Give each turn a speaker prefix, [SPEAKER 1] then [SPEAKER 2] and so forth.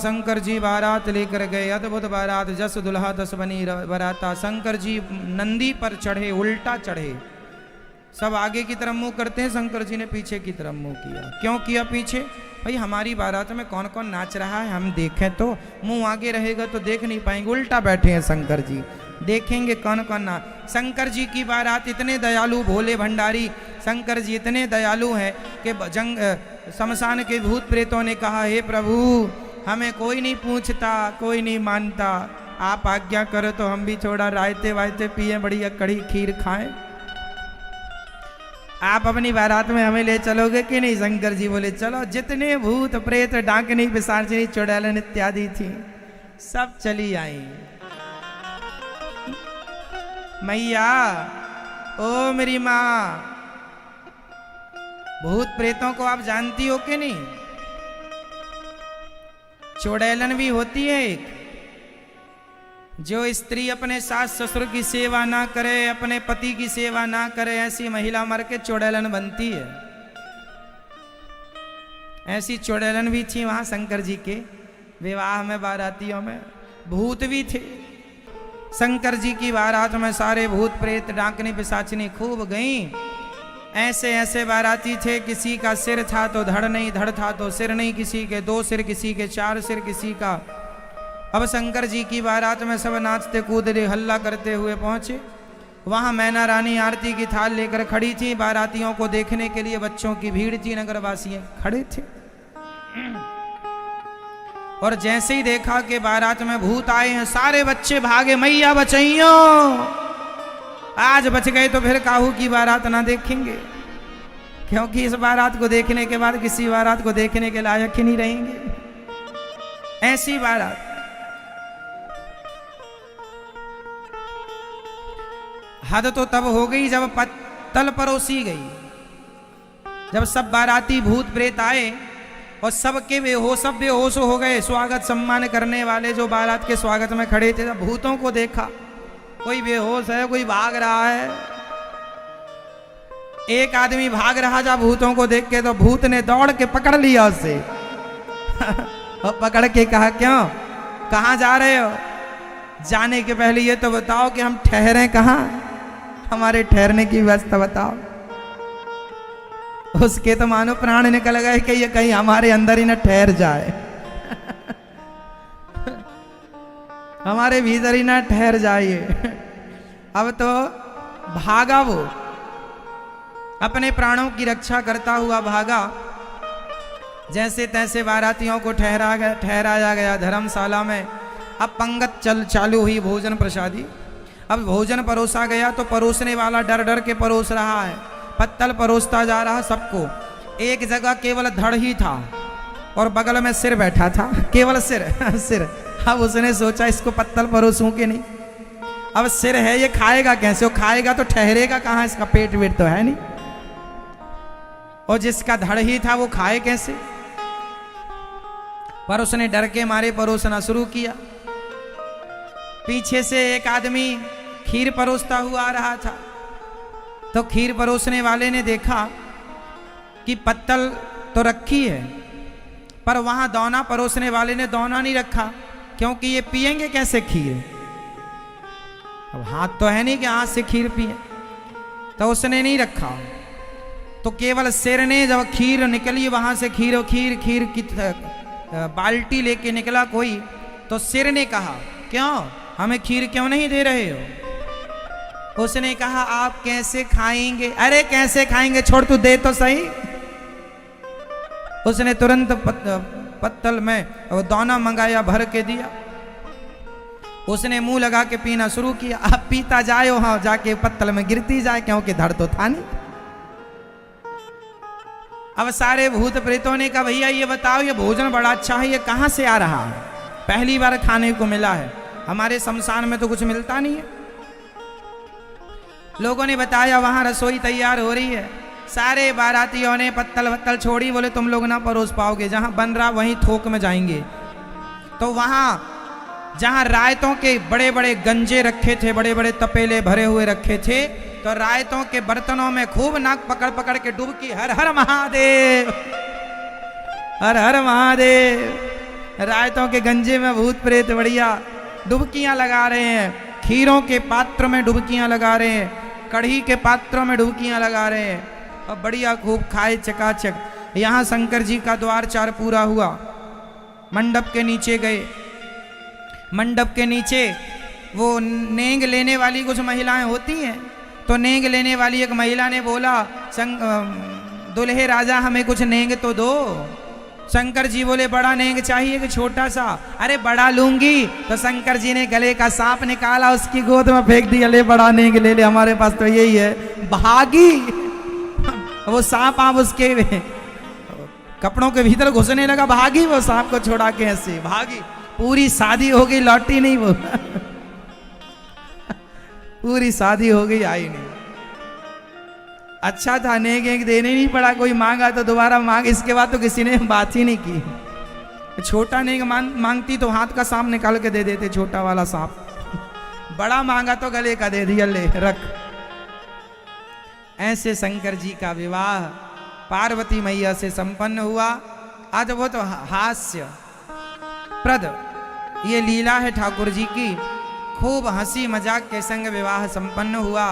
[SPEAKER 1] शंकर जी बारात लेकर गए, अद्भुत बारात, जस दुल्हा दस बनी बाराता। शंकर जी नंदी पर चढ़े, उल्टा चढ़े, सब आगे की तरफ मुंह करते हैं, शंकर जी ने पीछे की तरफ मुंह किया। क्यों किया पीछे? भाई हमारी बारात में कौन कौन नाच रहा है हम देखें तो, मुंह आगे रहेगा तो देख नहीं पाएंगे। उल्टा बैठे हैं शंकर जी, देखेंगे कौन कौन ना। शंकर जी की बारात इतने दयालु, भोले भंडारी शंकर जी इतने दयालु हैं कि शमशान के भूत प्रेतों ने कहा, हे प्रभु हमें कोई नहीं पूछता, कोई नहीं मानता, आप आज्ञा करो तो हम भी थोड़ा रायते वायते पिए, बढ़िया कड़ी खीर खाएं, आप अपनी बारात में हमें ले चलोगे कि नहीं? शंकर जी बोले चलो। जितने भूत प्रेत डाकनी पिशाचिनी चुड़ैलन इत्यादि थी सब चली आई। मैया ओ मेरी माँ, भूत प्रेतों को आप जानती हो कि नहीं? चुड़ैलन भी होती है एक, जो स्त्री अपने सास ससुर की सेवा ना करे, अपने पति की सेवा ना करे, ऐसी महिला मर के चुड़ैलन बनती है। ऐसी चुड़ैलन भी थी वहां शंकर जी के विवाह में, बारातियों में भूत भी थे। शंकर जी की बारात में सारे भूत प्रेत डाकनी पिशाचिनी खूब गईं। ऐसे ऐसे बाराती थे, किसी का सिर था तो धड़ नहीं, धड़ था तो सिर नहीं, किसी के 2 सिर, किसी के 4 सिर, किसी का। अब शंकर जी की बारात में सब नाचते कूदते हल्ला करते हुए पहुंचे। वहां मैना रानी आरती की थाल लेकर खड़ी थी, बारातियों को देखने के लिए बच्चों की भीड़ थी, नगरवासी खड़े थे। और जैसे ही देखा कि बारात में भूत आए हैं, सारे बच्चे भागे, मैया बचाइयो, आज बच गए तो फिर काहू की बारात ना देखेंगे, क्योंकि इस बारात को देखने के बाद किसी बारात को देखने के लायक ही नहीं रहेंगे। ऐसी बारात। हद तो तब हो गई जब पत्तल परोसी गई, जब सब बाराती भूत प्रेत आए और सबके सब बेहोश हो गए। स्वागत सम्मान करने वाले जो बारात के स्वागत में खड़े थे, जब भूतों को देखा, कोई बेहोश है, कोई भाग रहा है। एक आदमी भाग रहा था भूतों को देख के, तो भूत ने दौड़ के पकड़ लिया उसे और पकड़ के कहा, क्यों, कहाँ जा रहे हो? जाने के पहले ये तो बताओ कि हम ठहरे कहाँ, हमारे ठहरने की व्यवस्था बताओ। उसके तो मानो प्राण निकल गए कि ये कहीं हमारे अंदर ही न ठहर जाए हमारे भीतर ही ना ठहर जाइए। अब तो भागा वो, अपने प्राणों की रक्षा करता हुआ भागा। जैसे तैसे बारातियों को ठहराया गया धर्मशाला में। अब पंगत चालू हुई, भोजन प्रसादी। अब भोजन परोसा गया तो परोसने वाला डर डर के परोस रहा है, पत्तल परोसता जा रहा सबको। एक जगह केवल धड़ ही था और बगल में सिर बैठा था, केवल सिर सिर। अब उसने सोचा इसको पत्तल परोसूं कि नहीं, अब सिर है ये खाएगा कैसे, वो खाएगा तो ठहरेगा कहाँ, इसका पेट वेट तो है नहीं, और जिसका धड़ ही था वो खाए कैसे। पर उसने डर के मारे परोसना शुरू किया। पीछे से एक आदमी खीर परोसता हुआ आ रहा था, तो खीर परोसने वाले ने देखा कि पत्तल तो रखी है, पर वहां दौना परोसने वाले ने दौना नहीं रखा, क्योंकि ये पिएंगे कैसे खीर, अब हाथ तो है नहीं कि हाथ से खीर पिए, तो उसने नहीं रखा। तो केवल सिर ने, जब खीर निकली वहां से, खीर की बाल्टी लेके निकला कोई, तो सिर ने कहा, क्यों हमें खीर क्यों नहीं दे रहे हो? उसने कहा, आप कैसे खाएंगे? अरे कैसे खाएंगे, छोड़ तू दे तो सही। उसने तुरंत पत्तल में दाना मंगाया, भर के दिया। उसने मुंह लगा के पीना शुरू किया। अब पीता जाए, वहां जाके पत्तल में गिरती जाए, क्योंकि धड़ तो था नहीं। अब सारे भूत प्रेतों ने कहा, भैया ये बताओ, ये भोजन बड़ा अच्छा है, ये कहां से आ रहा है? पहली बार खाने को मिला है, हमारे शमशान में तो कुछ मिलता नहीं है। लोगों ने बताया वहां रसोई तैयार हो रही है। सारे बारातियों ने पत्तल वत्तल छोड़ी, बोले तुम लोग ना परोस पाओगे, जहां बन रहा वहीं थोक में जाएंगे। तो वहां जहां रायतों के बड़े बड़े गंजे रखे थे, बड़े बड़े तपेले भरे हुए रखे थे, तो रायतों के बर्तनों में खूब नाक पकड़ पकड़ के डुबकी, हर हर महादेव, हर हर महादेव। रायतों के गंजे में भूत प्रेत बढ़िया डुबकियां लगा रहे हैं, खीरों के पात्र में डुबकियां लगा रहे हैं, कढ़ी के पात्रों में डुबकियां लगा रहे हैं और बढ़िया खूब खाए चकाचक। यहाँ शंकर जी का द्वार चार पूरा हुआ, मंडप के नीचे गए। मंडप के नीचे वो नेंग लेने वाली कुछ महिलाएं होती हैं, तो नेंग लेने वाली एक महिला ने बोला, दुल्हे राजा हमें कुछ नेंग तो दो। शंकर जी बोले बड़ा नेंग चाहिए कि छोटा सा? अरे बड़ा लूंगी। तो शंकर जी ने गले का सांप निकाला, उसकी गोद में फेंक दिया, ले बड़ा नेंग ले ले, हमारे पास तो यही है। भागी वो सांप, आप उसके कपड़ों के भीतर घुसने लगा, भागी वो सांप को छोड़ा के ऐसे भागी। पूरी शादी हो गई, लौटी नहीं वो पूरी शादी हो गई, आई नहीं। अच्छा था, नेग एक देने नहीं पड़ा, कोई मांगा तो दोबारा मांग, इसके बाद तो किसी ने बात ही नहीं की। छोटा नेग मांगती तो हाथ का सांप निकाल के दे देते, छोटा वाला सांप। बड़ा मांगा तो गले का दे दिया, ले रख। ऐसे शंकर जी का विवाह पार्वती मैया से संपन्न हुआ। आज वो तो हास्य प्रद ये लीला है ठाकुर जी की। खूब हंसी मजाक के संग विवाह संपन्न हुआ।